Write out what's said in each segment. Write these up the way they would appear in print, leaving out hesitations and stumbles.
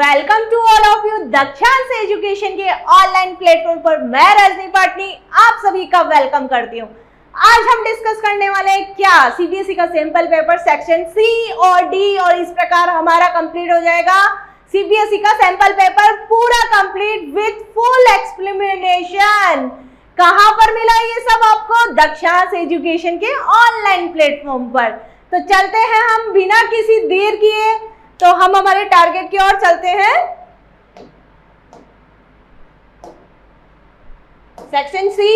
Welcome to all of you Dakshansh education के online platform पर मैं रजनी पाटनी आप सभी का वेलकम करती हूँ। आज हम डिस्कस करने वाले हैं क्या सीबीएसई का सैंपल पेपर सेक्शन सी और डी, और इस प्रकार हमारा कंप्लीट हो जाएगा सीबीएसई का सैंपल पेपर पूरा कंप्लीट विद फुल एक्सप्लेनेशन। कहां पर मिला ये सब आपको? दक्षांश एजुकेशन के ऑनलाइन प्लेटफॉर्म पर। तो चलते हैं हम बिना किसी देर किए, तो हम हमारे टारगेट की ओर चलते हैं। सेक्शन सी,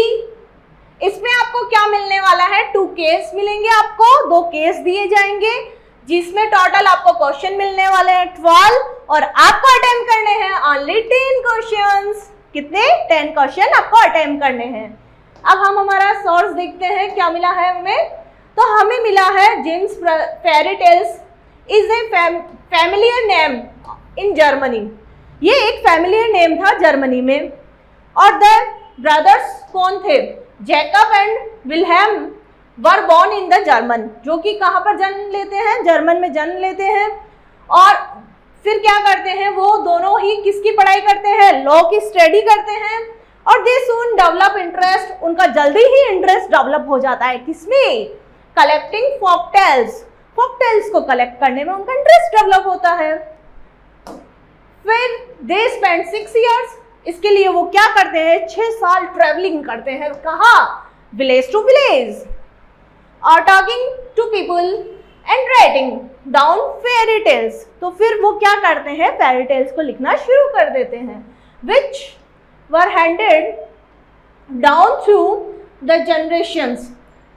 इसमें आपको क्या मिलने वाला है? 2 केस मिलेंगे आपको, 2 केस दिए जाएंगे जिसमें टोटल आपको क्वेश्चन मिलने वाले हैं 12 और आपको अटेम्प्ट करने हैं ओनली 10 क्वेश्चंस। कितने? 10 क्वेश्चन आपको अटेम्प्ट करने हैं। अब हम हमारा सोर्स देखते हैं क्या मिला है हमें। तो हमें मिला है James fairy tales is a familiar name in Germany. ये एक फैमिलियर नेम था जर्मनी में। और द ब्रदर्स कौन थे? Jacob and Wilhelm were born in the German, जो कि कहाँ पर जन्म लेते हैं? जर्मन में जन्म लेते हैं। और फिर क्या करते हैं? वो दोनों ही किसकी पढ़ाई करते हैं? लॉ की स्टडी करते हैं। और दे सून डेवलप इंटरेस्ट, उनका जल्दी ही इंटरेस्ट डेवलप हो जाता है किसमें? कलेक्टिंग फोकटेल्स, फोकटेल्स को कलेक्ट करने में उनका इंटरेस्ट डेवलप होता है। फिर दे स्पेंड 6 इयर्स, इसके लिए वो क्या करते हैं? 6 साल ट्रेवलिंग करते हैं। कहाँ? विलेज टू विलेज, और talking to people and writing down fairy tales. तो फिर वो क्या करते हैं? फेरी टेल्स को लिखना शुरू कर देते हैं, which were handed down through the generations,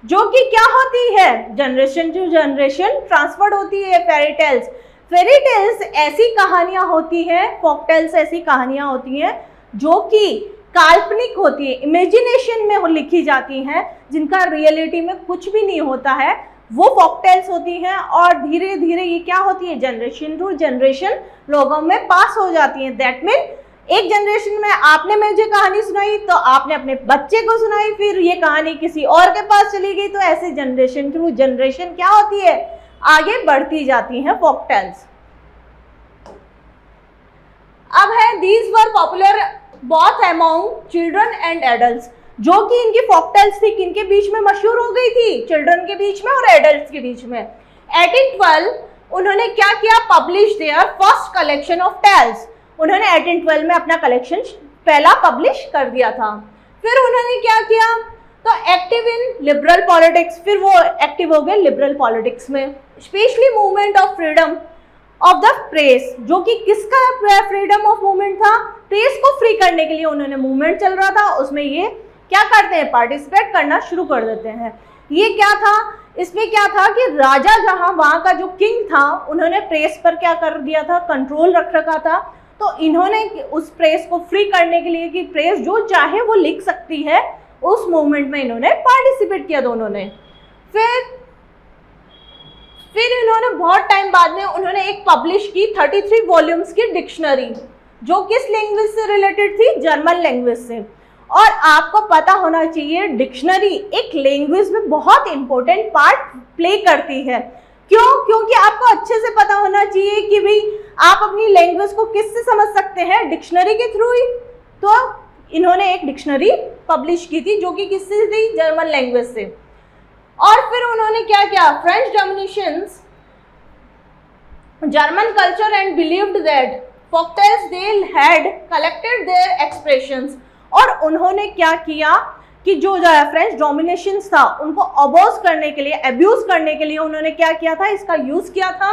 जो कि क्या होती है? जनरेशन टू जनरेशन ट्रांसफर्ड होती है फेरी टेल्स। फेरी टेल्स ऐसी कहानियां होती हैं, फोकटेल्स ऐसी कहानियां होती हैं जो कि काल्पनिक होती है, इमेजिनेशन में लिखी जाती हैं, जिनका रियलिटी में कुछ भी नहीं होता है, वो फोकटेल्स होती हैं। और धीरे धीरे ये क्या होती है? जनरेशन टू जनरेशन लोगों में पास हो जाती हैं। दैट मीन एक जनरेशन में आपने मुझे कहानी सुनाई तो आपने अपने बच्चे को सुनाई, फिर ये कहानी किसी और के पास चली गई, तो ऐसे जनरेशन टू जनरेशन क्या होती है? आगे बढ़ती जाती हैं फोकटेल्स। अब है these were popular both among children and adults, जो कि इनकी फोकटेल्स थी किनके बीच में मशहूर हो गई थी? चिल्ड्रन के बीच में और एडल्ट्स के बीच में। 1812 उन्होंने क्या किया? Publish their first collection of tales. उन्होंने 1812 में अपना कलेक्शन पहला पब्लिश कर दिया था। फिर उन्होंने क्या किया? तो एक्टिव इन लिबरल पॉलिटिक्स, फिर वो एक्टिव हो गए लिबरल पॉलिटिक्स में। Specially movement of freedom of the press, जो कि किसका फ्रीडम ऑफ मूवमेंट था? प्रेस को फ्री करने के लिए उन्होंने मूवमेंट चल रहा था, उसमें ये क्या करते हैं? पार्टिसिपेट करना शुरू कर देते हैं। ये क्या था? इसमें क्या था कि राजा जहां वहां का जो किंग था, उन्होंने प्रेस पर क्या कर दिया था? कंट्रोल रख रखा था। तो इन्होंने उस प्रेस को फ्री करने के लिए कि प्रेस जो चाहे वो लिख सकती है, उस मूवमेंट में इन्होंने पार्टिसिपेट किया दोनों ने। फिर इन्होंने बहुत टाइम बाद में उन्होंने एक पब्लिश की 33 वॉल्यूम्स की डिक्शनरी, जो किस लैंग्वेज से रिलेटेड थी? जर्मन लैंग्वेज से। और आपको पता होना चाहिए डिक्शनरी एक लैंग्वेज में बहुत इंपॉर्टेंट पार्ट प्ले करती है। क्यों? क्योंकि आपको अच्छे से पता होना चाहिए कि भाई आप अपनी लैंग्वेज को किससे समझ सकते हैं? डिक्शनरी के थ्रू ही। तो इन्होंने एक डिक्शनरी पब्लिश की थी जो कि किससे थी? जर्मन लैंग्वेज से। और फिर उन्होंने क्या किया? French dominations German culture and believed that folktales they had collected their expressions. और उन्होंने क्या किया कि जो फ्रेंच डोमिनेशंस था उनको अबोज करने के लिए, अब्यूज करने के लिए उन्होंने क्या किया था? इसका यूज किया था।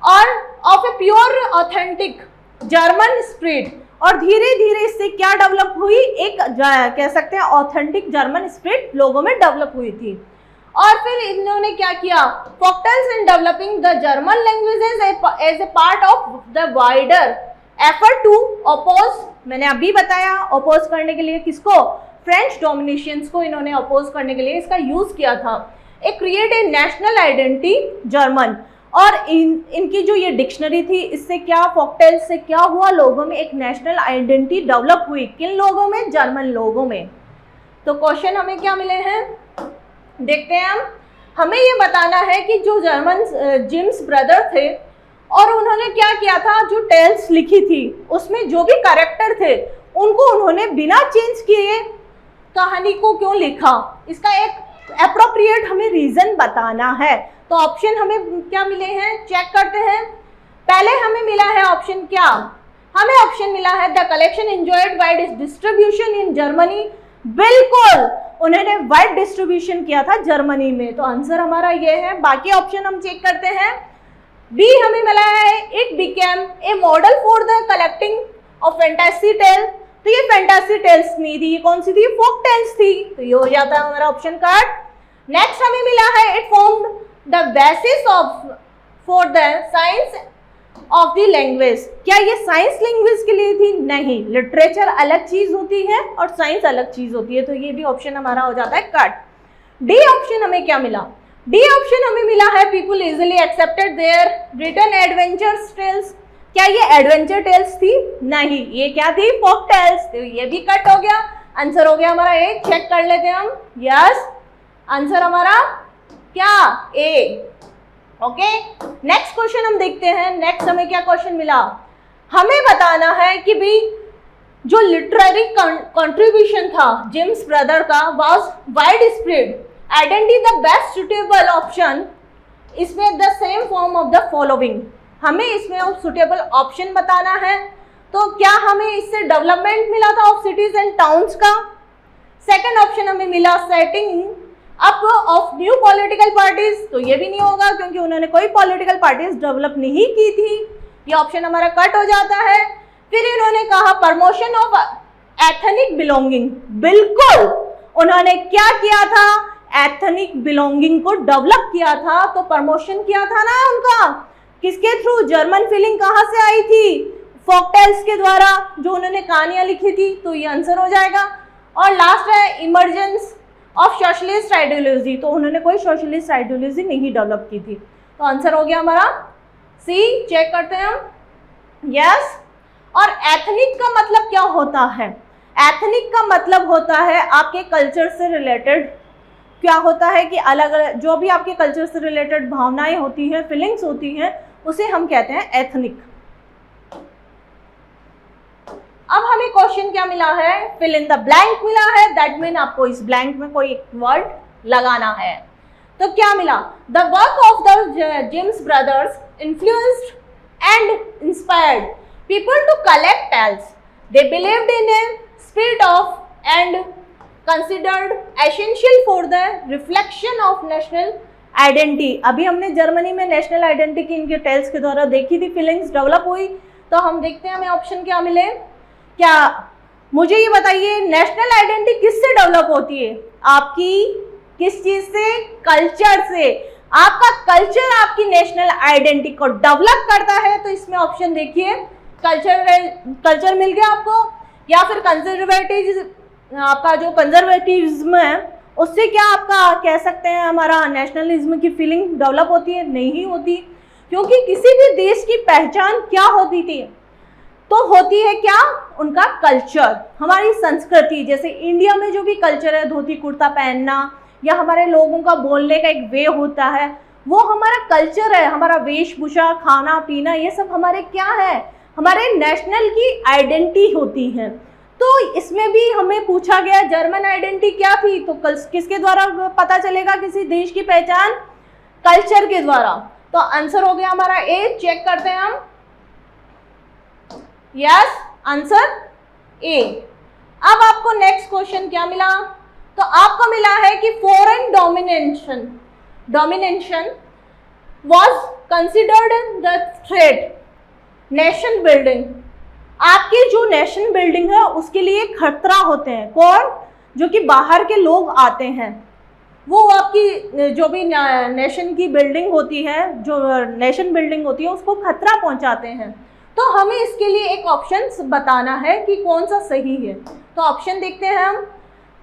और of a pure authentic German spirit, और धीरे धीरे इससे क्या डेवलप हुई? एक कह सकते हैं ऑथेंटिक जर्मन स्पिरिट लोगों में डेवलप हुई थी। और फिर इन्होंने क्या किया? Folktales in developing the German languages as a part of the wider effort to oppose, मैंने अभी बताया, अपोज करने के लिए किसको? फ्रेंच डोमिनेशंस को इन्होंने अपोज करने के लिए इसका यूज किया था। A create a national identity German. और इनकी जो ये डिक्शनरी थी, इससे क्या? फोकटेल्स से क्या हुआ? लोगों में एक नेशनल आइडेंटिटी डेवलप हुई। किन लोगों में? जर्मन लोगों में। तो क्वेश्चन हमें क्या मिले हैं? देखते हैं हम। हमें ये बताना है कि जो जर्मन जेम्स ब्रदर थे और उन्होंने क्या किया था, जो टेल्स लिखी थी उसमें जो भी कैरेक्टर थे उनको उन्होंने बिना चेंज किए कहानी को क्यों लिखा, इसका एक एप्रोप्रिएट हमें रीजन बताना है। तो ऑप्शन हमें क्या मिले हैं, चेक करते हैं। पहले हमें मिला है ऑप्शन क्या, हमें ऑप्शन मिला है the collection enjoyed wide distribution in Germany. बिल्कुल, उन्होंने वाइड डिस्ट्रीब्यूशन किया था जर्मनी में, तो आंसर हमारा ये है। बाकी ऑप्शन हम चेक करते हैं। बी हमें मिला है it became a model for the collecting of fantasy tale. तो ये फैंटेसी टेल्स नहीं थी, ये कौन सी थी, फोक टेल्स थी, तो ये हो जाता है हमारा ऑप्शन कट। नेक्स्ट हमें मिला है it formed the basis of for the science of the language. क्या ये साइंस लैंग्वेज के लिए थी, नहीं, लिटरेचर अलग चीज होती है और साइंस अलग चीज होती है, तो ये भी ऑप्शन हमारा हो जाता है कट। डी ऑप्शन हमें क्या मिला, डी ऑप्शन हमें मिला है people easily accepted their written adventures tales. क्या ये एडवेंचर टेल्स थी, नहीं, ये क्या थी, फोक टेल्स, तो ये भी कट हो गया। आंसर हो गया हमारा ए, चेक कर लेते हैं हम। यस, आंसर हमारा क्या, ए। ओके, नेक्स्ट क्वेश्चन हम देखते हैं। नेक्स्ट हमें क्या क्वेश्चन मिला, हमें बताना है कि भाई जो लिटरेरी कंट्रीब्यूशन था जेम्स ब्रदर का was wide spread, identify the best suitable option इसमें the same form of the following. हमें इसमें सुटेबल ऑप्शन बताना है। तो क्या हमें इससे डेवलपमेंट मिला था ऑफ सिटीज एंड टाउन्स का। सेकंड ऑप्शन हमें मिला setting up of new political parties, तो ये भी नहीं होगा क्योंकि उन्होंने कोई पॉलिटिकल पार्टीज डेवलप नहीं की थी, ये ऑप्शन हमारा कट हो जाता है। फिर इन्होंने कहा प्रमोशन ऑफ एथनिक बिलोंगिंग। बिल्कुल, उन्होंने क्या किया था, एथनिक बिलोंगिंग को डेवलप किया था, तो प्रमोशन किया था ना उनका, किसके थ्रू, जर्मन फीलिंग कहाँ से आई थी, फोकटेल्स के द्वारा, जो उन्होंने कहानियां लिखी थी, तो ये आंसर हो जाएगा। और लास्ट है इमर्जेंस ऑफ सोशलिस्ट आइडियोलॉजी, तो उन्होंने कोई सोशलिस्ट आइडियोलॉजी नहीं डेवलप की थी, तो आंसर हो गया हमारा सी। चेक करते हैं हम। यस, और एथनिक का मतलब क्या होता है, एथनिक का मतलब होता है आपके कल्चर से रिलेटेड, क्या होता है कि अलग अलग जो भी आपके कल्चर से रिलेटेड भावनाएं होती हैं, फीलिंग्स होती हैं, उसे हम कहते हैं एथनिक। अब हमें क्वेश्चन क्या मिला है, फिल इन द ब्लैंक मिला है, दैट मीन आपको इस ब्लैंक में कोई एक वर्ड लगाना है। तो क्या मिला, the work of the James brothers influenced and inspired people to collect tales, they believed in a spirit of and considered essential for the reflection of national identity. अभी हमने जर्मनी में नेशनल आइडेंटिटी इनके tales के द्वारा देखी थी, feelings develop हुई। तो हम देखते हैं हमें ऑप्शन क्या मिले। क्या, मुझे ये बताइए, नेशनल आइडेंटिटी किससे डेवलप होती है, आपकी किस चीज से, कल्चर से। आपका कल्चर आपकी नेशनल आइडेंटिटी को डेवलप करता है, तो इसमें ऑप्शन देखिए, कल्चर मिल गया आपको, या फिर कंजर्वेटिव, आपका जो कंजर्वेटिज्म है उससे क्या आपका कह सकते हैं हमारा नेशनलिज्म की फीलिंग डेवलप होती है, नहीं होती, क्योंकि किसी भी देश की पहचान क्या होती थी, तो होती है क्या, उनका कल्चर, हमारी संस्कृति। जैसे इंडिया में जो भी कल्चर है, धोती कुर्ता पहनना, या हमारे लोगों का बोलने का एक वे होता है, वो हमारा कल्चर है, हमारा वेशभूषा, खाना पीना, ये सब हमारे क्या है, हमारे नेशनल की आइडेंटिटी होती है। तो इसमें भी हमें पूछा गया जर्मन आइडेंटिटी क्या थी, तो किसके द्वारा पता चलेगा किसी देश की पहचान, कल्चर के द्वारा। तो आंसर हो गया हमारा ए। चेक करते हैं हम। यस, आंसर ए। अब आपको नेक्स्ट क्वेश्चन क्या मिला, तो आपको मिला है कि foreign domination was considered the threat nation building. आपकी जो नेशन बिल्डिंग है उसके लिए खतरा होते हैं, कौन, जो कि बाहर के लोग आते हैं, वो आपकी जो भी नेशन की बिल्डिंग होती है, जो नेशन बिल्डिंग होती है, उसको खतरा पहुंचाते हैं। तो हमें इसके लिए एक ऑप्शन बताना है कि कौन सा सही है। तो ऑप्शन देखते हैं हम।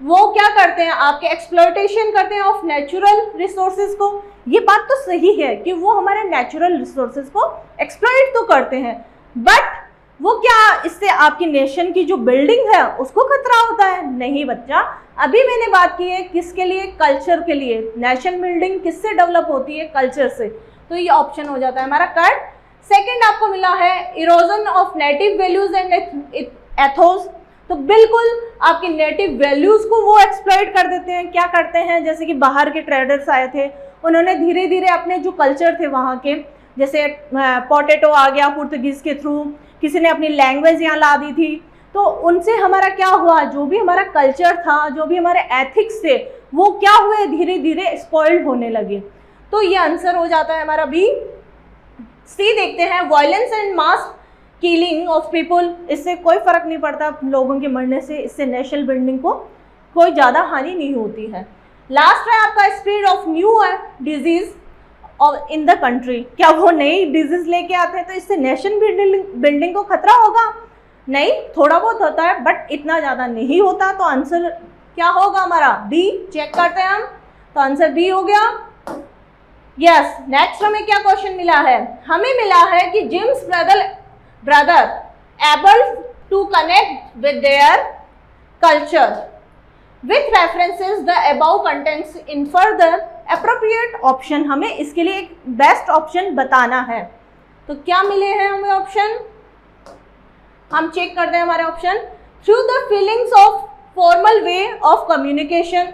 वो क्या करते हैं, आपके एक्सप्लॉयटेशन करते हैं ऑफ नेचुरल रिसोर्सेज को। ये बात तो सही है कि वो हमारे नेचुरल रिसोर्सेज को एक्सप्लॉइट तो करते हैं, बट वो क्या, इससे आपकी नेशन की जो बिल्डिंग है उसको खतरा होता है, नहीं बच्चा। अभी मैंने बात की है किसके लिए, कल्चर के लिए। नेशन बिल्डिंग किससे डेवलप होती है, कल्चर से। तो ये ऑप्शन हो जाता है हमारा कट। सेकंड आपको मिला है erosion of native values and Athos. तो बिल्कुल आपकी नेटिव वैल्यूज को वो एक्सप्लॉइट कर देते हैं। क्या करते हैं, जैसे कि बाहर के ट्रेडर्स आए थे, उन्होंने धीरे धीरे अपने जो कल्चर थे वहाँ के, जैसे पोटैटो आ गया पुर्तगीज के थ्रू, किसी ने अपनी लैंग्वेज यहाँ ला दी थी, तो उनसे हमारा क्या हुआ, जो भी हमारा कल्चर था, जो भी हमारे एथिक्स थे, वो क्या हुए, धीरे धीरे स्पॉइल्ड होने लगे। तो ये आंसर हो जाता है हमारा बी। सी देखते हैं, violence and mass killing of people, इससे कोई फर्क नहीं पड़ता लोगों के मरने से, इससे नेशनल बिल्डिंग को कोई ज़्यादा हानि नहीं होती है। लास्ट है आपका spread of new disease in the country, क्या वो नई डिजीज लेके आते हैं तो इससे नेशनल बिल्डिंग को खतरा होगा? नहीं, थोड़ा बहुत होता है बट इतना ज़्यादा नहीं होता। तो आंसर क्या होगा हमारा? बी। चेक करते हैं हम, तो आंसर बी हो गया। यस, नेक्स्ट हमें क्या क्वेश्चन मिला है? हमें मिला है कि James brother able to connect with their culture with references the above contents infer the appropriate option। हमें इसके लिए एक बेस्ट ऑप्शन बताना है। तो क्या मिले हैं हमें ऑप्शन? हम चेक करते हैं हमारे option. Through the feelings of formal way of communication,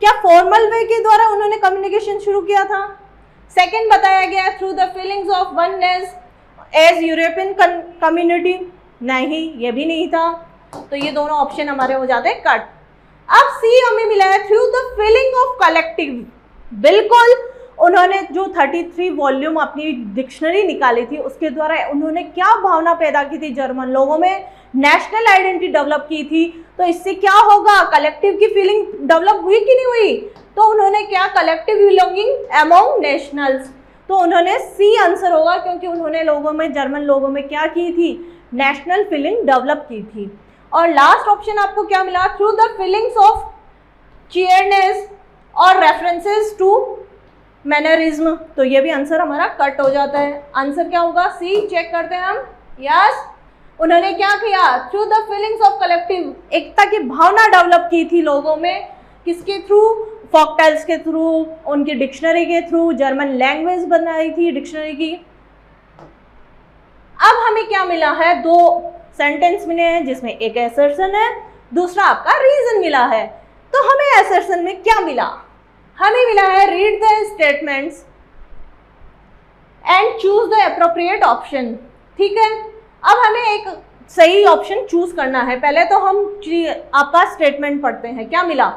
क्या फॉर्मल वे के द्वारा उन्होंने कम्युनिकेशन शुरू किया था? सेकंड बताया गया through the feelings of oneness as European community, नहीं ये भी नहीं था। तो ये दोनों ऑप्शन हमारे हो जाते हैं कट। अब सी हमें मिला है through the feeling of collective. बिल्कुल, उन्होंने जो 33 वॉल्यूम अपनी डिक्शनरी निकाली थी उसके द्वारा उन्होंने क्या भावना पैदा की थी, जर्मन लोगों में नेशनल आइडेंटिटी डेवलप की थी। तो इससे क्या होगा, कलेक्टिव की फीलिंग डेवलप हुई कि नहीं हुई? तो उन्होंने क्या, कलेक्टिव बिलोंगिंग अमॉन्ग नेशनल्स। तो उन्होंने सी आंसर होगा, क्योंकि उन्होंने लोगों में, जर्मन लोगों में क्या की थी, नेशनल फीलिंग डेवलप की थी। और लास्ट ऑप्शन आपको क्या मिला? थ्रू द फीलिंग्स ऑफ चीयरनेस और रेफरेंसेस टू मैनरिज्म। तो ये भी आंसर हमारा कट हो जाता है। आंसर क्या होगा? सी। चेक करते हैं हम। यस, उन्होंने क्या किया? Through the feelings of collective, एकता की भावना डेवलप की थी लोगों में। किसके थ्रू? फॉकटेल्स के थ्रू, उनकी डिक्शनरी के थ्रू, जर्मन लैंग्वेज बनाई थी डिक्शनरी की। अब हमें क्या मिला है? दो सेंटेंस मिले हैं जिसमें एक असर्शन है, दूसरा आपका रीजन मिला है। तो हमें असर्शन में क्या मिला? हमें मिला है read the statements and choose the appropriate option. ठीक है, अब हमें एक सही ऑप्शन चूज करना है। पहले तो हम आपका स्टेटमेंट पढ़ते हैं। क्या मिला?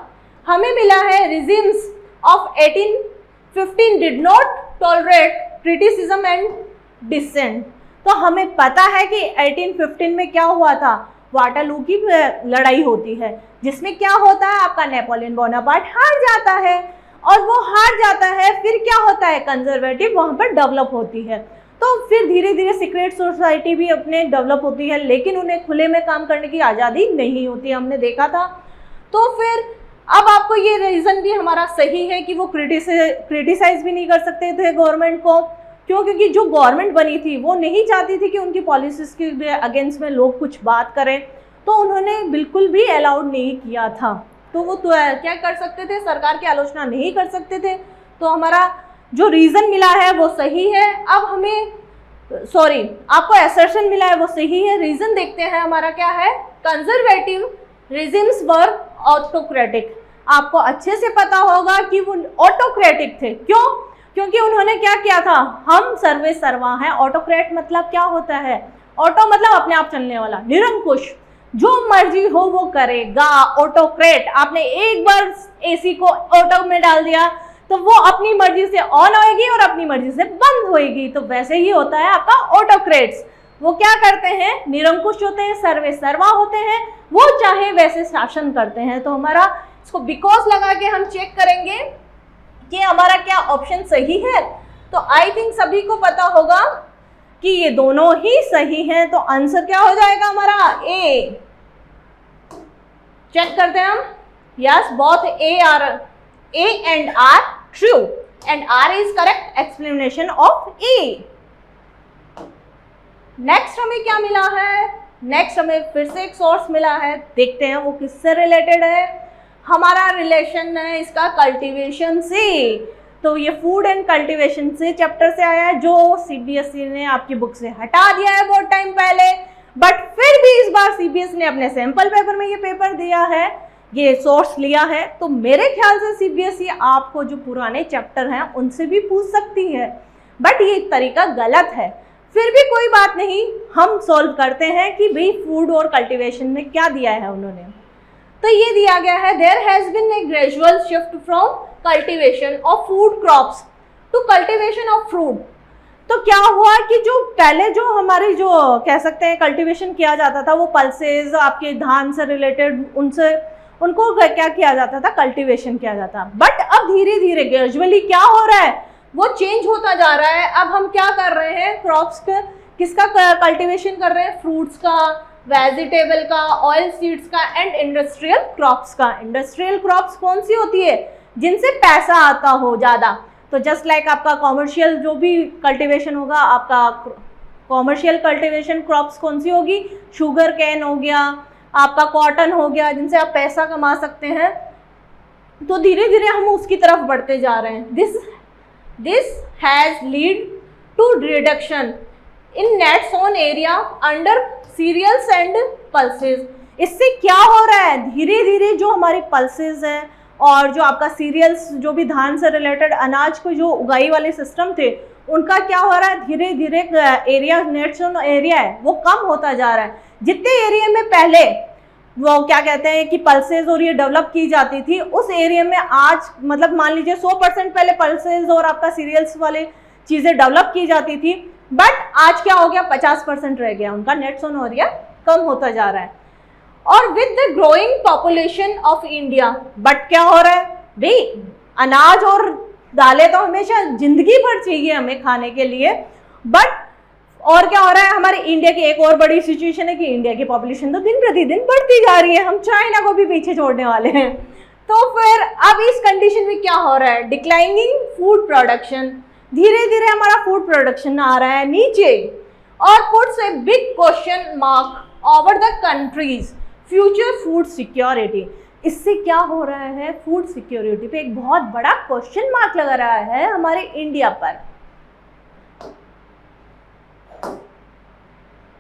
हमें मिला है regimes of 1815 did not tolerate criticism and dissent. तो हमें पता है कि 1815 में क्या हुआ था, वाटरलू की लड़ाई होती है, जिसमें क्या होता है, आपका नेपोलियन बोनापार्ट हार जाता है। और वो हार जाता है, फिर क्या होता है, कंजर्वेटिव वहाँ पर डेवलप होती है। तो फिर धीरे धीरे सीक्रेट सोसाइटी भी अपने डेवलप होती है, लेकिन उन्हें खुले में काम करने की आज़ादी नहीं होती, हमने देखा था। तो फिर अब आपको ये रीज़न भी हमारा सही है कि वो क्रिटिसाइज भी नहीं कर सकते थे गवर्नमेंट को। क्यों? क्योंकि जो गवर्नमेंट बनी थी वो नहीं चाहती थी कि उनकी पॉलिसीज़ के अगेंस्ट में लोग कुछ बात करें, तो उन्होंने बिल्कुल भी अलाउड नहीं किया था। तो वो तो क्या कर सकते थे, सरकार की आलोचना नहीं कर सकते थे। तो हमारा जो रीज़न मिला है वो सही है। अब हमें आपको असर्शन मिला है वो सही है। रीज़न देखते हैं हमारा क्या है, कंजर्वेटिव रिजिम्स वर ऑटोक्रेटिक। आपको अच्छे से पता होगा कि वो ऑटोक्रेटिक थे। क्यों? क्योंकि उन्होंने क्या किया था, हम सर्वे सर्वा हैं। ऑटोक्रेट मतलब क्या होता है? ऑटो मतलब अपने आप चलने वाला, निरंकुश, जो मर्जी हो वो करेगा। ऑटोक्रेट, आपने एक बार एसी को ऑटो में डाल दिया तो वो अपनी मर्जी से ऑन होएगी और अपनी मर्जी से बंद होएगी। तो वैसे ही होता है आपका ऑटोक्रेट्स। वो क्या करते हैं, निरंकुश होते हैं, सर्वे सर्वा होते हैं, वो चाहे वैसे शासन करते हैं। तो हमारा इसको बिकॉज लगा के हम चेक करेंगे कि हमारा क्या ऑप्शन सही है। तो आई थिंक सभी को पता होगा कि ये दोनों ही सही हैं। तो आंसर क्या हो जाएगा हमारा, ए। चेक करते हैं हम। Yes, both A and R true and R is correct explanation of A. Next हमें क्या मिला है? नेक्स्ट हमें फिर से एक सोर्स मिला है, देखते हैं वो किससे रिलेटेड है। हमारा रिलेशन है इसका कल्टीवेशन से। तो ये फूड एंड कल्टीवेशन से चैप्टर से आया है, जो सीबीएसई ने आपकी बुक से हटा दिया है बहुत टाइम पहले, बट फिर भी इस बार सीबीएसई ने अपने सैंपल पेपर में ये पेपर दिया है, ये सोर्स लिया है। तो मेरे ख्याल से सीबीएसई आपको जो पुराने चैप्टर हैं उनसे भी पूछ सकती है, बट ये तरीका गलत है। फिर भी कोई बात नहीं, हम सॉल्व करते हैं कि भाई फूड और कल्टीवेशन में क्या दिया है उन्होंने। तो ये दिया गया है, there has been a gradual shift from cultivation of food crops to cultivation of fruit. तो क्या हुआ कि जो पहले जो हमारे जो कह सकते हैं कल्टीवेशन किया जाता था, वो पल्सेस आपके धान से रिलेटेड उनको क्या किया जाता था, कल्टीवेशन किया जाता। बट अब धीरे धीरे ग्रेजुअली क्या हो रहा है, वो चेंज होता जा रहा है। अब हम क्या कर रहे हैं, क्रॉप्स का किसका कल्टीवेशन कर रहे हैं, फ्रूट्स का, वेजिटेबल का, ऑयल सीड्स का एंड इंडस्ट्रियल क्रॉप्स का। इंडस्ट्रियल क्रॉप्स कौन सी होती है, जिनसे पैसा आता हो ज़्यादा। तो जस्ट लाइक आपका कॉमर्शियल जो भी कल्टीवेशन होगा, आपका कॉमर्शियल कल्टीवेशन क्रॉप्स कौन सी होगी, शुगर कैन हो गया, आपका कॉटन हो गया, जिनसे आप पैसा कमा सकते हैं। तो धीरे धीरे हम उसकी तरफ बढ़ते जा रहे हैं। This has lead to reduction in net sown area under cereals and pulses. इससे क्या हो रहा है, धीरे धीरे जो हमारे पल्सेस हैं और जो आपका सीरियल्स, जो भी धान से रिलेटेड अनाज को जो उगाई वाले सिस्टम थे, उनका क्या हो रहा है, धीरे धीरे एरिया, नेट सोन एरिया है वो कम होता जा रहा है। जितने एरिया में पहले वो क्या कहते हैं कि पल्सेस और ये डेवलप की जाती थी, उस एरिया में आज मतलब मान लीजिए 100% पहले पल्सेस और आपका सीरियल्स वाले चीज़ें डेवलप की जाती थी, बट आज क्या हो गया, 50% रह गया, उनका नेट सोन एरिया कम होता जा रहा है। और with the growing population of India, but क्या हो रहा है भाई, अनाज और दालें तो हमेशा जिंदगी भर चाहिए हमें खाने के लिए, बट और क्या हो रहा है, हमारे इंडिया की एक और बड़ी सिचुएशन है कि इंडिया की पॉपुलेशन तो दिन प्रतिदिन बढ़ती जा रही है, हम चाइना को भी पीछे छोड़ने वाले हैं। तो फिर अब इस कंडीशन में क्या हो रहा है, डिक्लाइनिंग फूड प्रोडक्शन, धीरे धीरे हमारा फूड प्रोडक्शन आ रहा है नीचे, और puts a big question mark over the countries future food security. इससे क्या हो रहा है, फूड सिक्योरिटी पे एक बहुत बड़ा क्वेश्चन मार्क लगा रहा है हमारे इंडिया पर।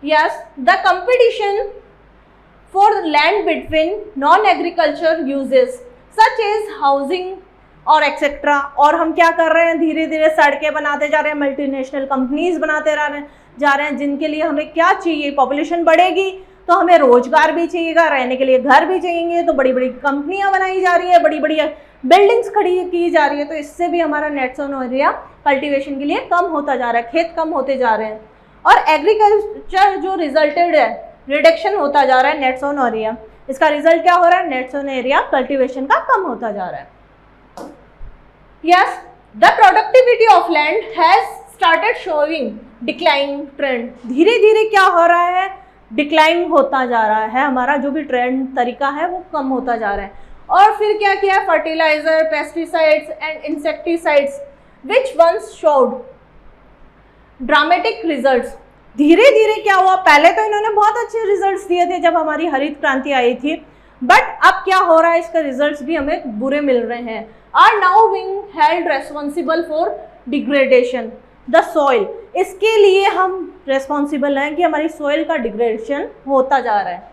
Yes, the competition for land between non-agriculture uses such as housing और एक्सेट्रा। और हम क्या कर रहे हैं, धीरे धीरे सड़कें बनाते जा रहे हैं, मल्टीनेशनल कंपनीज बनाते जा रहे हैं, जिनके लिए हमें क्या चाहिए, पॉपुलेशन बढ़ेगी तो हमें रोजगार भी चाहिएगा, रहने के लिए घर भी चाहिए, तो बड़ी बड़ी कंपनियां बनाई जा रही है, बड़ी बड़ी बिल्डिंग्स खड़ी की जा रही है। तो इससे भी हमारा नेट सोन एरिया कल्टीवेशन के लिए कम होता जा रहा है, खेत कम होते जा रहे हैं, और एग्रीकल्चर जो रिजल्टेड है रिडक्शन होता जा रहा है नेट सोन एरिया। इसका रिजल्ट क्या हो रहा है, नेट सोन एरिया कल्टीवेशन का कम होता जा रहा है। Yes, the productivity of land has started showing decline trend. धीरे धीरे क्या हो रहा है, डिक्लाइन होता जा रहा है, हमारा जो भी ट्रेंड तरीका है वो कम होता जा रहा है। और फिर क्या किया, fertiliser, pesticides and insecticides which once showed dramatic results. धीरे धीरे क्या हुआ, पहले तो इन्होंने बहुत अच्छे रिजल्ट्स दिए थे जब हमारी हरित क्रांति आई थी, बट अब क्या हो रहा है, इसका रिजल्ट्स भी हमें बुरे मिल रहे हैं। Are now being held responsible for degradation the soil. इसके लिए हम रेस्पॉन्सिबल हैं कि हमारी सॉइल का डिग्रेडेशन होता जा रहा है,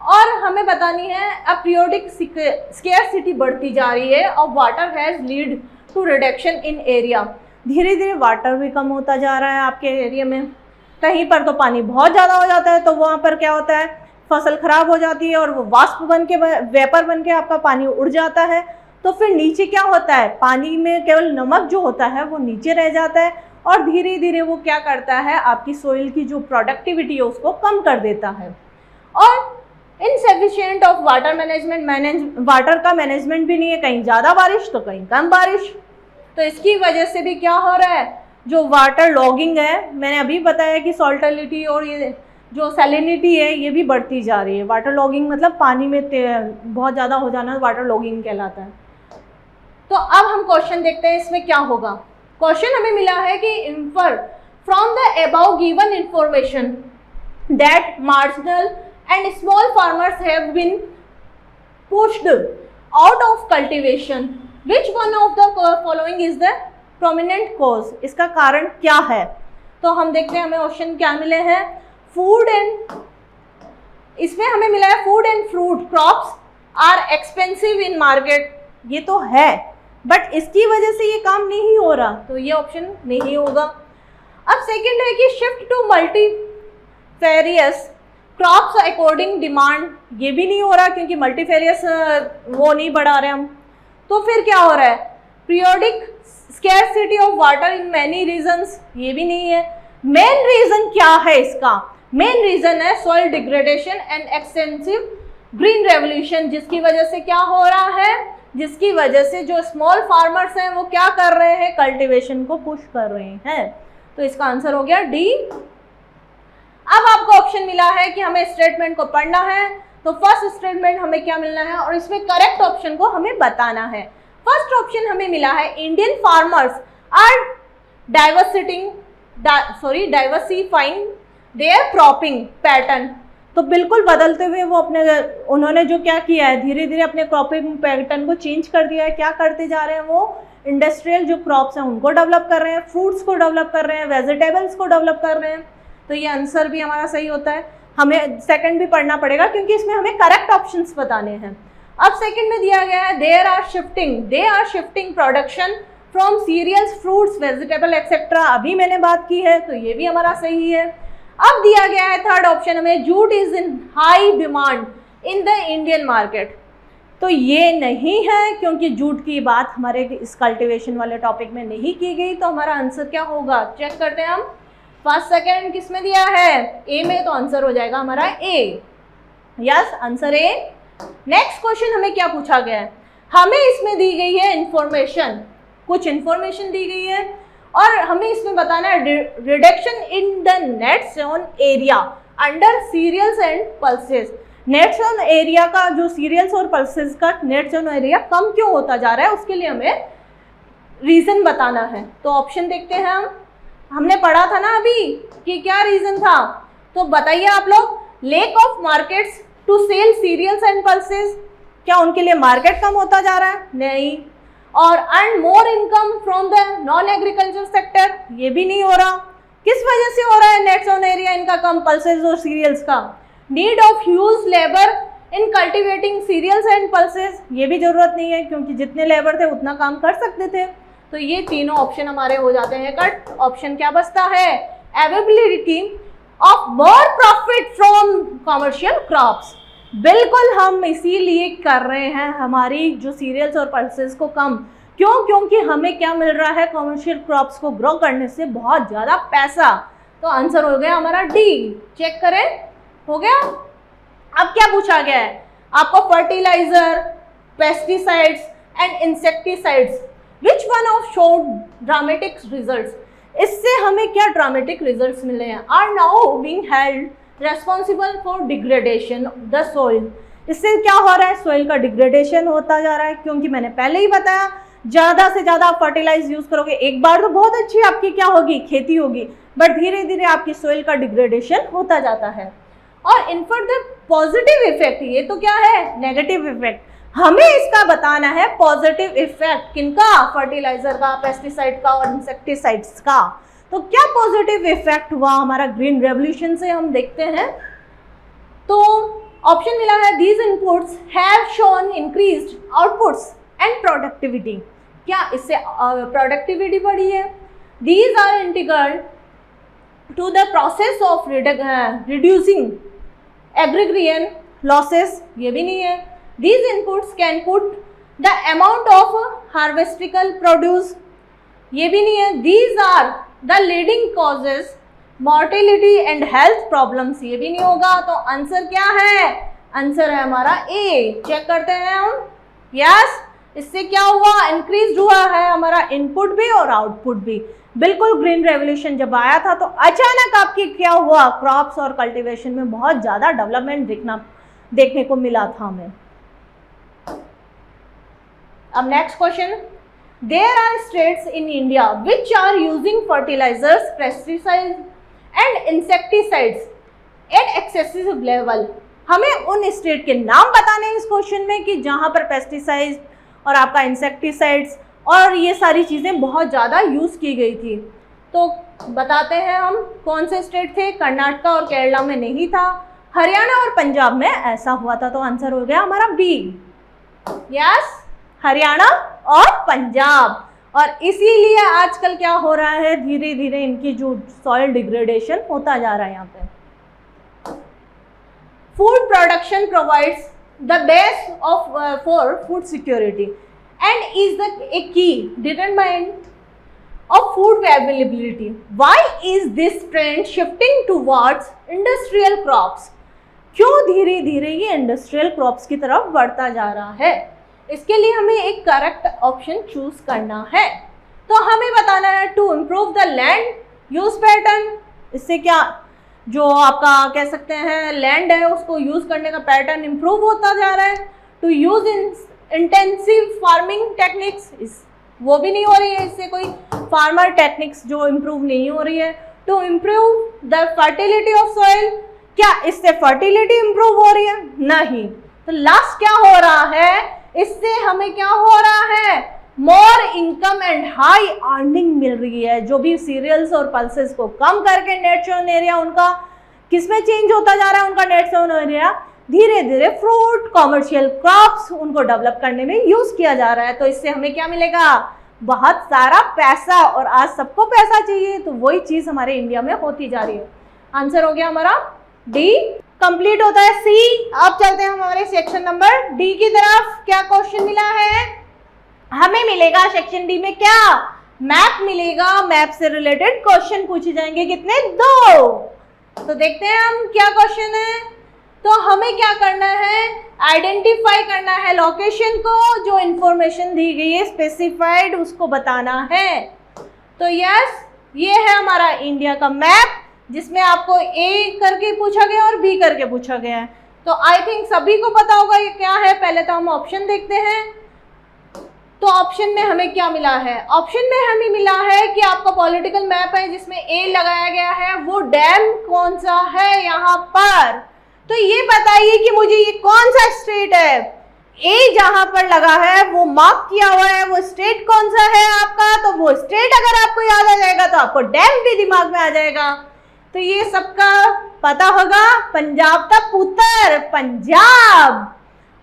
और हमें बतानी है अब पीरियोडिक स्केर्सिटी बढ़ती जा रही है और water has lead to reduction in area. धीरे धीरे वाटर भी कम होता जा रहा है आपके एरिया में, कहीं पर तो पानी बहुत ज़्यादा हो जाता है, तो वहाँ पर क्या होता है, फसल खराब हो जाती है और वो वाष्प बन के, वेपर बन के आपका पानी उड़ जाता है। तो फिर नीचे क्या होता है, पानी में केवल नमक जो होता है वो नीचे रह जाता है, और धीरे धीरे वो क्या करता है, आपकी सोइल की जो प्रोडक्टिविटी है उसको कम कर देता है। और insufficient of water management, water का मैनेजमेंट भी नहीं है, कहीं ज़्यादा बारिश तो कहीं कम बारिश। तो इसकी वजह से भी क्या हो रहा है, जो वाटर लॉगिंग है, मैंने अभी बताया कि सॉल्टिलिटी और ये जो सैलिनिटी है ये भी बढ़ती जा रही है। वाटर लॉगिंग मतलब पानी में बहुत ज़्यादा हो जाना वाटर लॉगिंग कहलाता है। तो अब हम क्वेश्चन देखते हैं इसमें क्या होगा। क्वेश्चन हमें मिला है कि infer from the above given information that marginal and small farmers have been pushed out of cultivation, which one of the following is the prominent cause, इसका कारण क्या है? तो हम देखते हैं हमें ऑप्शन क्या मिले हैं। फूड एंड, इसमें हमें मिला है food and fruit crops are expensive in market, ये तो है बट इसकी वजह से ये काम नहीं हो रहा, तो ये ऑप्शन नहीं होगा। अब सेकंड है कि shift to multifarious crops according demand, ये भी नहीं हो रहा क्योंकि मल्टीफेरियस वो नहीं बढ़ा रहे हम। तो फिर क्या हो रहा है? Periodic scarcity of water in many reasons, ये भी नहीं है। मेन रीजन क्या है इसका? मेन रीजन है soil degradation and extensive green revolution, जिसकी वजह से क्या हो रहा है? जिसकी वजह से जो स्मॉल फार्मर्स हैं वो क्या कर रहे हैं? कल्टीवेशन को पुश कर रहे हैं। तो इसका आंसर हो गया डी। अब आपको ऑप्शन मिला है कि हमें स्टेटमेंट को पढ़ना है, तो फर्स्ट स्टेटमेंट हमें क्या मिलना है और इसमें करेक्ट ऑप्शन को हमें बताना है। फर्स्ट ऑप्शन हमें मिला है Indian farmers are diversifying their cropping pattern, तो बिल्कुल बदलते हुए वो उन्होंने जो क्या किया है, धीरे धीरे अपने क्रॉपिंग पैटर्न को चेंज कर दिया है। क्या करते जा रहे हैं? वो इंडस्ट्रियल जो क्रॉप्स हैं उनको डेवलप कर रहे हैं, फ्रूट्स को डेवलप कर रहे हैं, वेजिटेबल्स को डेवलप कर रहे हैं। तो ये आंसर भी हमारा सही होता है। हमें सेकंड भी पढ़ना पड़ेगा क्योंकि इसमें हमें करेक्ट ऑप्शंस बताने हैं। अब सेकंड में दिया गया है they are shifting production from cereals, fruits, vegetable etcetera, अभी मैंने बात की है, तो ये भी हमारा सही है। अब दिया गया है थर्ड ऑप्शन हमें jute is in high demand in the Indian market, तो ये नहीं है क्योंकि जूट की बात हमारे इस कल्टीवेशन वाले टॉपिक में नहीं की गई। तो हमारा आंसर क्या होगा? चेक करते हैं हम। फर्स्ट सेकंड किस में दिया है? ए में, तो आंसर हो जाएगा हमारा A. Yes, answer A. Next question हमें क्या पूछा गया है? हमें इसमें दी गई है इंफॉर्मेशन, कुछ इंफॉर्मेशन दी गई है और हमें इसमें बताना है reduction in the net sown area under cereals and pulses. Net sown area का जो सीरियल्स और पल्सेस का नेट सोन एरिया कम क्यों होता जा रहा है, उसके लिए हमें रीजन बताना है। तो ऑप्शन देखते हैं हम। हमने पढ़ा था ना अभी कि क्या रीजन था, तो बताइए आप लोग। Lack of markets to sell cereals and pulses, क्या उनके लिए मार्केट कम होता जा रहा है? नहीं। और earn more income from the non agriculture sector, ये भी नहीं हो रहा। किस वजह से हो रहा है नेट सोन एरिया इनका कम, पल्सेस और सीरियल्स का? Need of huge labour in cultivating cereals and pulses, ये भी जरूरत नहीं है क्योंकि जितने लेबर थे उतना काम कर सकते थे। तो ये तीनों ऑप्शन हमारे हो जाते हैं कट। ऑप्शन क्या बचता है? Availability of more profit from commercial crops. बिल्कुल हम इसीलिए कर रहे हैं हमारी जो सीरियल्स और पल्सेस को कम, क्यों? क्योंकि हमें क्या मिल रहा है? कमर्शियल क्रॉप्स को ग्रो करने से बहुत ज़्यादा पैसा। तो आंसर हो गया हमारा डी। चेक करें, हो गया। अब क्या पूछा गया है आपको? Fertiliser, pesticides and insecticides which one of showed dramatic results, इससे हमें क्या ड्रामेटिक रिजल्ट्स मिले हैं? Are now being held responsible for degradation of the soil, इससे क्या हो रहा है? सोइल का डिग्रेडेशन होता जा रहा है क्योंकि मैंने पहले ही बताया ज़्यादा से ज़्यादा आप फर्टिलाइज यूज़ करोगे, एक बार तो बहुत अच्छी आपकी क्या होगी? खेती होगी, बट धीरे धीरे आपकी सोइल का डिग्रेडेशन होता जाता है। और in for the positive effect, ये तो क्या है? Negative effect. हमें इसका बताना है पॉजिटिव इफेक्ट किनका? फर्टिलाइजर का, पेस्टिसाइड का और इंसेक्टिसाइड्स का। तो क्या पॉजिटिव इफेक्ट हुआ हमारा ग्रीन रेवोल्यूशन से, हम देखते हैं। तो ऑप्शन मिला है these inputs have shown increased outputs and productivity, क्या इससे प्रोडक्टिविटी बढ़ी है? These are integral to the process of reducing agrarian losses, ये भी नहीं है। These inputs can put the amount of harvestable produce, ये भी नहीं है। These are the leading causes mortality and health problems, ये भी नहीं होगा। तो आंसर क्या है? आंसर है हमारा ए। चेक करते हैं हम। यस, इससे क्या हुआ? इंक्रीज हुआ है हमारा इनपुट भी और आउटपुट भी। बिल्कुल ग्रीन रेवोल्यूशन जब आया था तो अचानक आपकी क्या हुआ? क्रॉप्स और कल्टीवेशन में बहुत ज़्यादा डेवलपमेंट देखने को मिला था हमें। अब next question, there are states in India which are using fertilisers, pesticides and insecticides at excessive level. हमें उन स्टेट के नाम बताने हैं इस क्वेश्चन में कि जहां पर पेस्टिसाइड्स और आपका इंसेक्टिसाइड्स और ये सारी चीज़ें बहुत ज़्यादा यूज़ की गई थी। तो बताते हैं हम कौन से स्टेट थे, कर्नाटका और केरला में नहीं था, हरियाणा और पंजाब में ऐसा हुआ था। तो आंसर हो गया हमारा बी, यस, हरियाणा और पंजाब। और इसीलिए आजकल क्या हो रहा है, धीरे धीरे इनकी जो सॉइल डिग्रेडेशन होता जा रहा है यहाँ पे। Food production provides the base of for food security and is the ए की determined of food availability. Why is this trend shifting towards industrial crops? क्यों धीरे धीरे ये इंडस्ट्रियल क्रॉप्स की तरफ बढ़ता जा रहा है? इसके लिए हमें एक करेक्ट ऑप्शन चूज करना है। तो हमें बताना है to improve the land use pattern. इससे क्या जो आपका कह सकते हैं लैंड है उसको यूज करने का पैटर्न इम्प्रूव होता जा रहा है। To use intensive farming techniques, वो भी नहीं हो रही है, इससे कोई फार्मर टेक्निक्स जो इम्प्रूव नहीं हो रही है। To improve the fertility of soil, क्या इससे फर्टिलिटी इम्प्रूव हो रही है? नहीं। तो लास्ट क्या हो रहा है, इससे हमें क्या हो रहा है, more income and high earning मिल रही है। जो भी सीरियल्स और पल्सेस को कम करके नेट सोन एरिया उनका किसमें चेंज होता जा रहा है, उनका नेट सोन एरिया धीरे धीरे फ्रूट कॉमर्शियल क्रॉप्स उनको डेवलप करने में यूज किया जा रहा है। तो इससे हमें क्या मिलेगा, बहुत सारा पैसा। और आज सबको पैसा चाहिए, तो वही चीज हमारे इंडिया में होती जा रही है। आंसर हो गया हमारा डी, कंप्लीट होता है सी। अब चलते हैं हमारे सेक्शन नंबर डी की तरफ। क्या क्वेश्चन मिला है हमें, मिलेगा सेक्शन डी में क्या, मैप मिलेगा। मैप से रिलेटेड क्वेश्चन पूछे जाएंगे, कितने, 2। तो देखते हैं हम क्या क्वेश्चन है। तो हमें क्या करना है, आइडेंटिफाई करना है लोकेशन को, जो इंफॉर्मेशन दी गई है स्पेसिफाइड उसको बताना है। तो यस, ये है हमारा इंडिया का मैप, जिसमें आपको ए करके पूछा गया और बी करके पूछा गया है। तो आई थिंक सभी को पता होगा ये क्या है। पहले तो हम ऑप्शन देखते हैं। तो ऑप्शन में हमें क्या मिला है, ऑप्शन में हमें मिला है कि आपका पॉलिटिकल मैप है जिसमें ए लगाया गया है, वो डैम कौन सा है यहाँ पर। तो ये बताइए कि मुझे ये कौन सा स्टेट है, ए जहां पर लगा है वो मार्क किया हुआ है, वो स्टेट कौन सा है आपका। तो वो स्टेट अगर आपको याद आ जाएगा तो आपको डैम भी दिमाग में आ जाएगा। तो ये सबका पता होगा, पंजाब का पुत्र, पंजाब।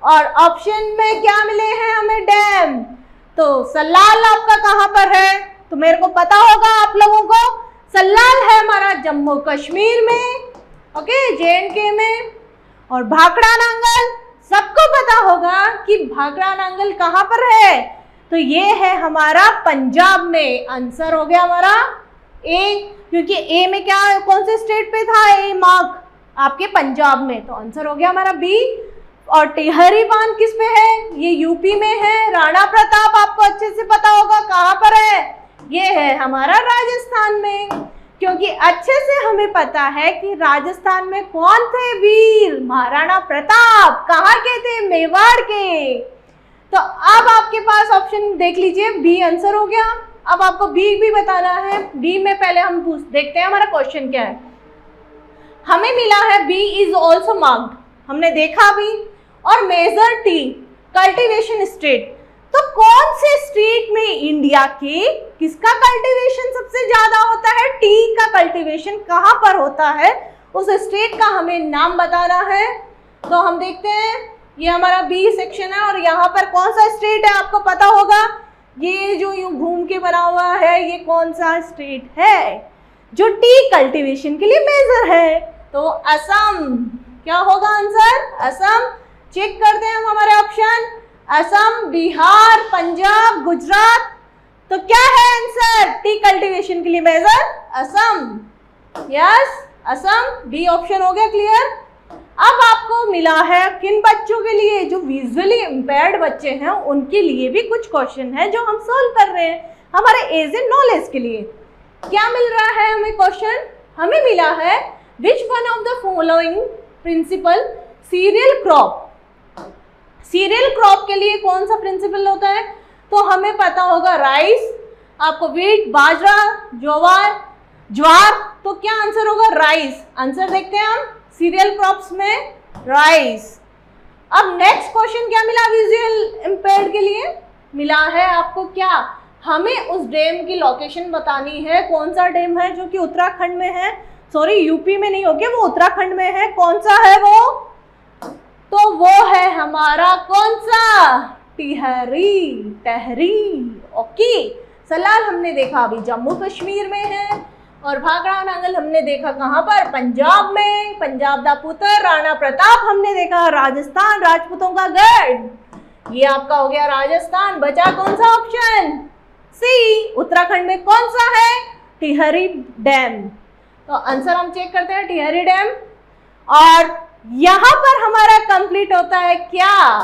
और ऑप्शन में क्या मिले हैं हमें, डैम। तो सल्लाल आपका कहां पर है, तो मेरे को पता होगा आप लोगों को, सल्लाल है हमारा जम्मू कश्मीर में, ओके, JNK में। और भाखड़ा नांगल सबको पता होगा कि भाखड़ा नांगल कहां पर है, तो ये है हमारा पंजाब में। आंसर हो गया हमारा ए, क्योंकि ए में क्या कौन से स्टेट पे था, ए मार्क आपके पंजाब में। तो आंसर हो गया हमारा बी। और टिहरी बांध किस पे है, ये यूपी में है। राणा प्रताप आपको अच्छे से पता होगा कहां पर है, ये है हमारा राजस्थान में। क्योंकि अच्छे से हमें पता है कि राजस्थान में कौन थे वीर, महाराणा प्रताप, कहाँ के थे, मेवाड़ के। तो अब आपके पास ऑप्शन देख लीजिए, बी आंसर हो गया। अब आपको बी भी बताना है। बी में पहले हम देखते हैं हमारा क्वेश्चन क्या है। हमें मिला है बी इज ऑल्सो मार्क्ड, हमने देखा भी। और मेजर टी कल्टीवेशन स्टेट, तो कौन से स्टेट में इंडिया के किसका कल्टीवेशन सबसे ज्यादा होता है, टी का कल्टीवेशन कहां पर होता है, उस स्टेट का हमें नाम बताना है। तो हम देखते हैं, ये हमारा बी सेक्शन है और यहाँ पर कौन सा स्टेट है आपको पता होगा। ये जो यूं घूम के बना हुआ है, ये कौन सा स्टेट है जो टी कल्टीवेशन के लिए मेजर है। तो असम, क्या होगा आंसर, असम। चेक करते हैं हम हमारे ऑप्शन, असम, बिहार, पंजाब, गुजरात। तो क्या है आंसर, टी कल्टीवेशन के लिए major Assam. Yes, Assam, B option हो गया क्लियर। अब आपको मिला है किन बच्चों के लिए, जो विजुअली इम्पेयर्ड बच्चे हैं उनके लिए भी कुछ क्वेश्चन है जो हम सॉल्व कर रहे हैं हमारे एज ए नॉलेज के लिए। क्या मिल रहा है हमें क्वेश्चन, हमें मिला है which one of the following principal cereal crop. Cereal crop के लिए कौन सा प्रिंसिपल होता है, तो हमें पता होगा राइस, आपको व्हीट, बाजरा, ज्वार। तो क्या आंसर होगा, राइस। आंसर देखते हैं हम, सीरियल क्रॉप्स में राइस। अब नेक्स्ट क्वेश्चन क्या मिला विजुअल इंपेयर्ड के लिए, मिला है आपको क्या, हमें उस डैम की लोकेशन बतानी है, कौन सा डैम है जो कि उत्तराखंड में है, सॉरी यूपी में नहीं हो गया, वो उत्तराखंड में है, कौन सा है वो, तो वो है हमारा कौन सा, टिहरी। ओके, सलाल हमने देखा अभी जम्मू कश्मीर में है, और भाखड़ा नांगल हमने देखा कहाँ पर, पंजाब में, पंजाब दा पुत्र राणा प्रताप हमने देखा राजस्थान, राजपूतों का गढ़। ये आपका हो गया राजस्थान। बचा कौन सा ऑप्शन, सी, उत्तराखंड में कौन सा है, टिहरी डैम। तो आंसर हम चेक करते हैं, टिहरी डैम। और यहां पर हमारा कंप्लीट होता है क्या,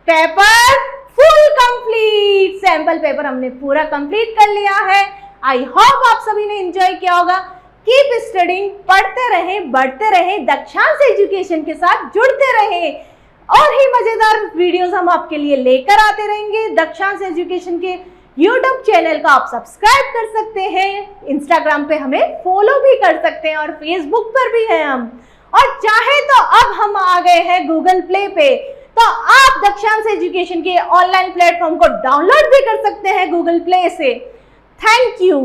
paper full complete, sample paper हमने पूरा कंप्लीट कर लिया है। आई होप आप सभी ने एंजॉय किया होगा। कीप स्टडिंग, पढ़ते रहें, बढ़ते रहें, दक्षांश एजुकेशन के साथ जुड़ते रहें, और ही मजेदार वीडियोस हम आपके लिए लेकर आते रहेंगे। दक्षांश एजुकेशन के यूट्यूब चैनल को आप सब्सक्राइब कर सकते हैं, इंस्टाग्राम पे हमें फॉलो भी कर सकते हैं, और फेसबुक पर भी है हम, और चाहे तो अब हम आ गए हैं गूगल प्ले पे, तो आप दक्षांश एजुकेशन के ऑनलाइन प्लेटफॉर्म को डाउनलोड भी कर सकते हैं गूगल प्ले से। Thank you.